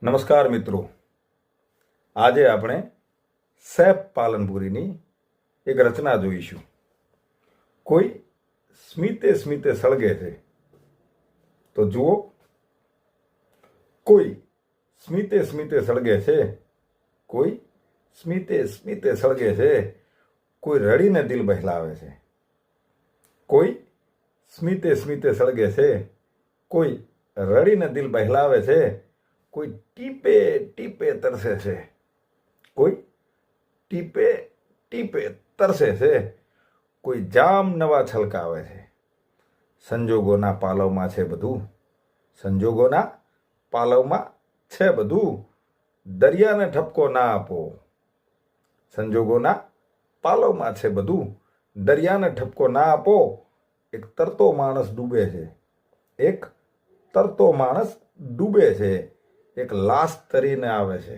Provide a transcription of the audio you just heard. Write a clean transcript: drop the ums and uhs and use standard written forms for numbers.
નમસ્કાર મિત્રો, આજે આપણે સૈફ પાલનપુરીની એક રચના જોઈશું. કોઈ સ્મિતે સ્મિતે સળગે છે. તો જુઓ, કોઈ સ્મિતે સ્મિતે સળગે છે, કોઈ સ્મિતે સ્મિતે સળગે છે, કોઈ રડીને દિલ બહેલાવે છે. કોઈ સ્મિતે સ્મિતે સળગે છે, કોઈ રડીને દિલ બહેલાવે છે, કોઈ ટીપે ટીપે તરસે છે, કોઈ ટીપે ટીપે તરસે છે, કોઈ જામ નવા છલકાવે છે. સંજોગોના પાલવમાં છે બધું, સંજોગોના પાલવમાં છે બધું, દરિયાને ઠપકો ના આપો. સંજોગોના પાલવમાં છે બધું, દરિયાને ઠપકો ના આપો. એક તરતો માણસ ડૂબે છે, એક તરતો માણસ ડૂબે છે, એક લાશ તરીને આવે છે.